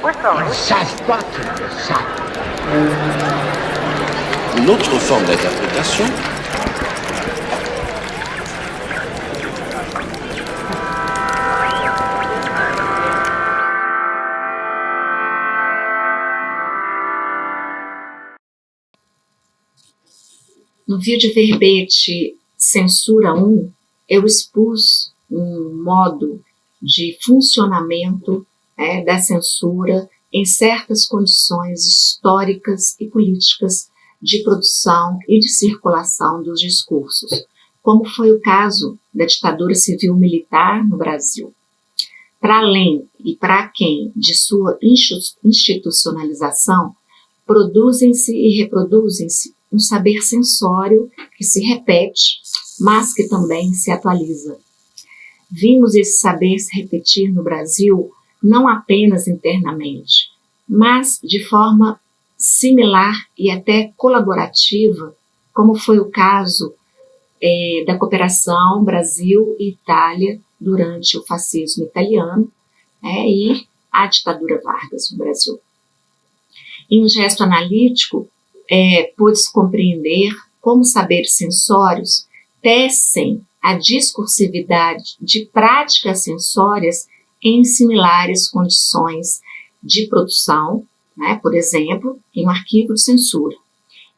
Ils savent pas qu'ils le savent. Une autre forme d'interprétation no vídeo verbete Censura 1, eu expus um modo de funcionamento da censura em certas condições históricas e políticas de produção e de circulação dos discursos, como foi o caso da ditadura civil-militar no Brasil. Para além e para quem de sua institucionalização, produzem-se e reproduzem-se um saber sensório que se repete, mas que também se atualiza. Vimos esse saber se repetir no Brasil não apenas internamente, mas de forma similar e até colaborativa, como foi o caso da cooperação Brasil e Itália durante o fascismo italiano e a ditadura Vargas no Brasil. Em um gesto analítico, pôde-se compreender como saberes sensórios tecem a discursividade de práticas sensórias em similares condições de produção, por exemplo, em um arquivo de censura.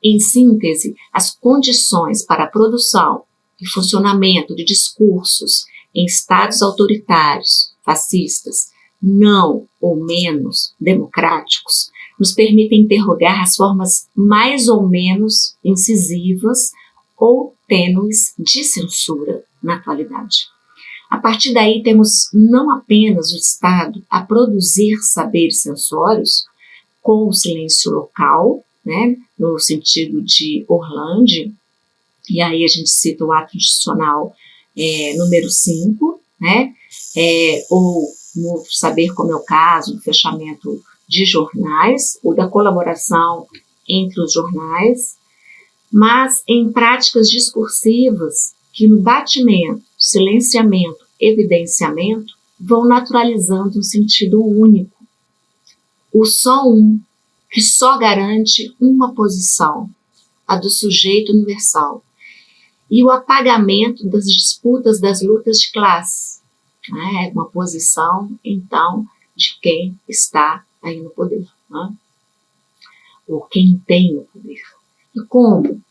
Em síntese, as condições para a produção e funcionamento de discursos em estados autoritários, fascistas, não ou menos democráticos, nos permitem interrogar as formas mais ou menos incisivas ou tênues de censura na atualidade. A partir daí, temos não apenas o Estado a produzir saberes sensórios com o silêncio local, no sentido de Orlandi, e aí a gente cita o ato institucional número 5, ou no saber como é o caso, no fechamento de jornais ou da colaboração entre os jornais, mas em práticas discursivas que no batimento, silenciamento, evidenciamento vão naturalizando um sentido único. O só um, que só garante uma posição, a do sujeito universal, e o apagamento das disputas das lutas de classe, uma posição, então, de quem está aí no poder, ou quem tem o poder. E como?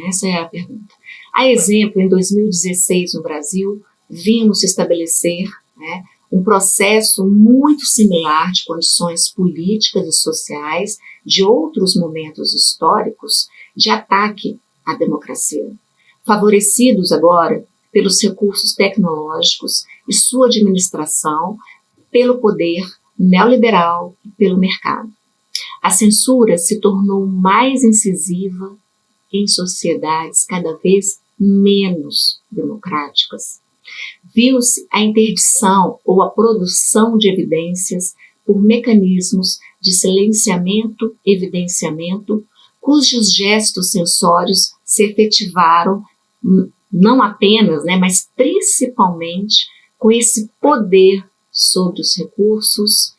Essa é a pergunta. A exemplo, em 2016, no Brasil, vimos se estabelecer um processo muito similar de condições políticas e sociais de outros momentos históricos de ataque à democracia, favorecidos agora pelos recursos tecnológicos e sua administração pelo poder neoliberal e pelo mercado. A censura se tornou mais incisiva em sociedades cada vez menos democráticas. Viu-se a interdição ou a produção de evidências por mecanismos de silenciamento, evidenciamento, cujos gestos sensórios se efetivaram não apenas, mas principalmente com esse poder sobre os recursos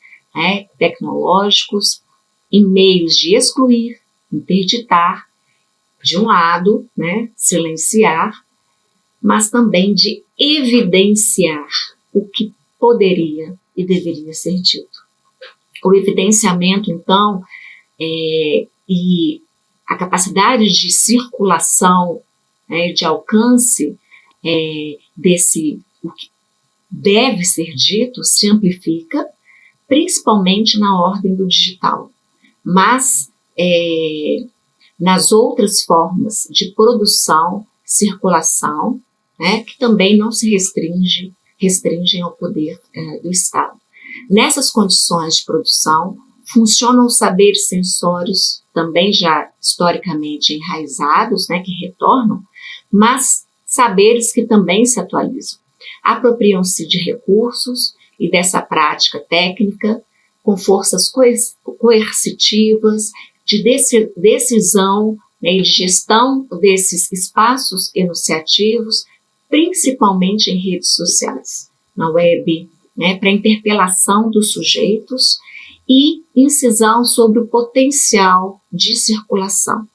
tecnológicos em meios de excluir, interditar, de um lado, silenciar, mas também de evidenciar o que poderia e deveria ser dito. O evidenciamento, então, e a capacidade de circulação, de alcance desse o que deve ser dito se amplifica, principalmente na ordem do digital, mas nas outras formas de produção, circulação, que também não se restringem ao poder do Estado. Nessas condições de produção, funcionam os saberes sensórios, também já historicamente enraizados, que retornam, mas saberes que também se atualizam. Apropriam-se de recursos e dessa prática técnica com forças coercitivas, de decisão e de gestão desses espaços enunciativos, principalmente em redes sociais, na web, para interpelação dos sujeitos e incisão sobre o potencial de circulação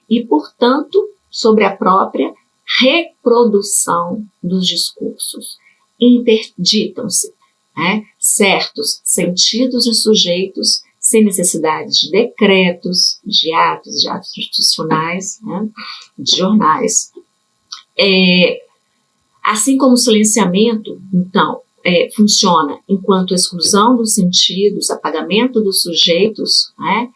e, portanto, sobre a própria reprodução dos discursos. Interditam-se, né, certos sentidos e sujeitos sem necessidade de decretos, de atos institucionais, né, de jornais. Assim como o silenciamento, então, funciona enquanto exclusão dos sentidos, apagamento dos sujeitos, né,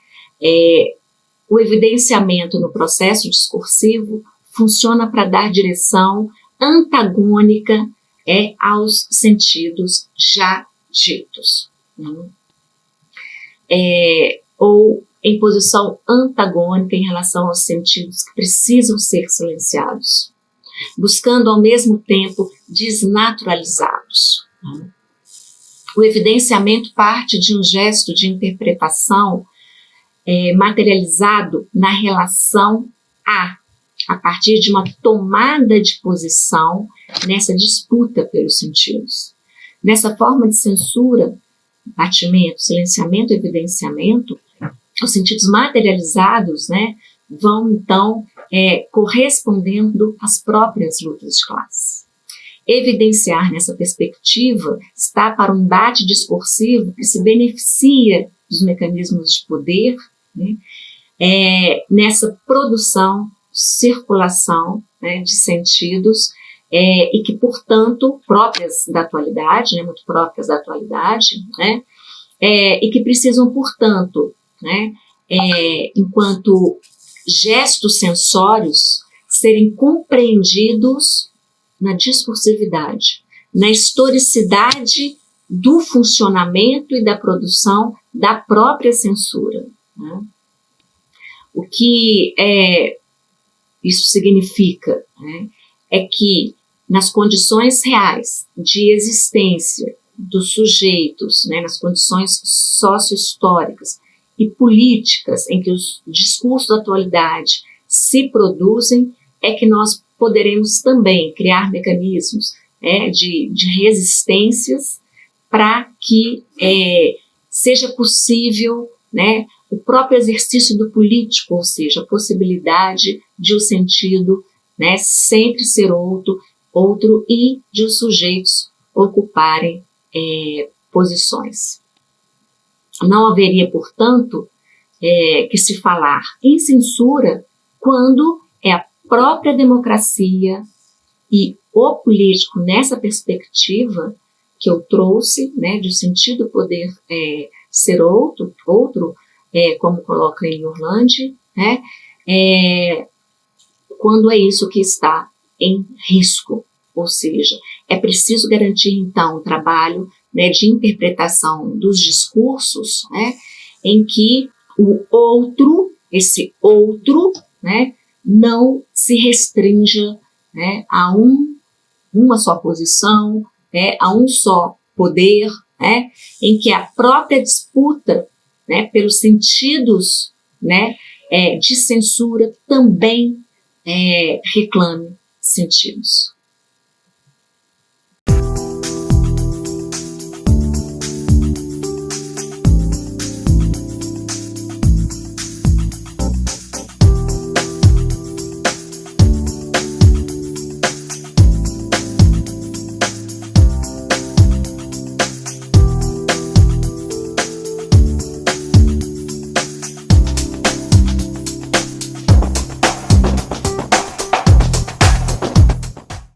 o evidenciamento no processo discursivo funciona para dar direção antagônica aos sentidos já ditos, né? Ou em posição antagônica em relação aos sentidos que precisam ser silenciados, buscando ao mesmo tempo desnaturalizá-los. O evidenciamento parte de um gesto de interpretação materializado na relação a partir de uma tomada de posição nessa disputa pelos sentidos. Nessa forma de censura, batimento, silenciamento e evidenciamento, os sentidos materializados, né, vão então correspondendo às próprias lutas de classe. Evidenciar nessa perspectiva está para um embate discursivo que se beneficia dos mecanismos de poder, né, nessa produção, circulação, né, de sentidos, e que, portanto, próprias da atualidade, né, muito próprias da atualidade, né, e que precisam, portanto, né, enquanto gestos sensórios, serem compreendidos na discursividade, na historicidade do funcionamento e da produção da própria censura, né? O que isso significa, né, é que nas condições reais de existência dos sujeitos, né, nas condições socio-históricas e políticas em que os discursos da atualidade se produzem, é que nós poderemos também criar mecanismos de resistências para que seja possível, né, o próprio exercício do político, ou seja, a possibilidade de o sentido, né, sempre ser outro e de os sujeitos ocuparem posições. Não haveria, portanto, que se falar em censura quando é a própria democracia e o político, nessa perspectiva que eu trouxe, né, de sentido poder ser outro, como coloca em Orlandi, né, quando é isso que está em risco, ou seja, é preciso garantir, então, o trabalho, né, de interpretação dos discursos, né, em que o outro, esse outro, né, não se restrinja, né, a uma só posição, a um só poder, né, em que a própria disputa, né, pelos sentidos, né, de censura também reclame sentidos.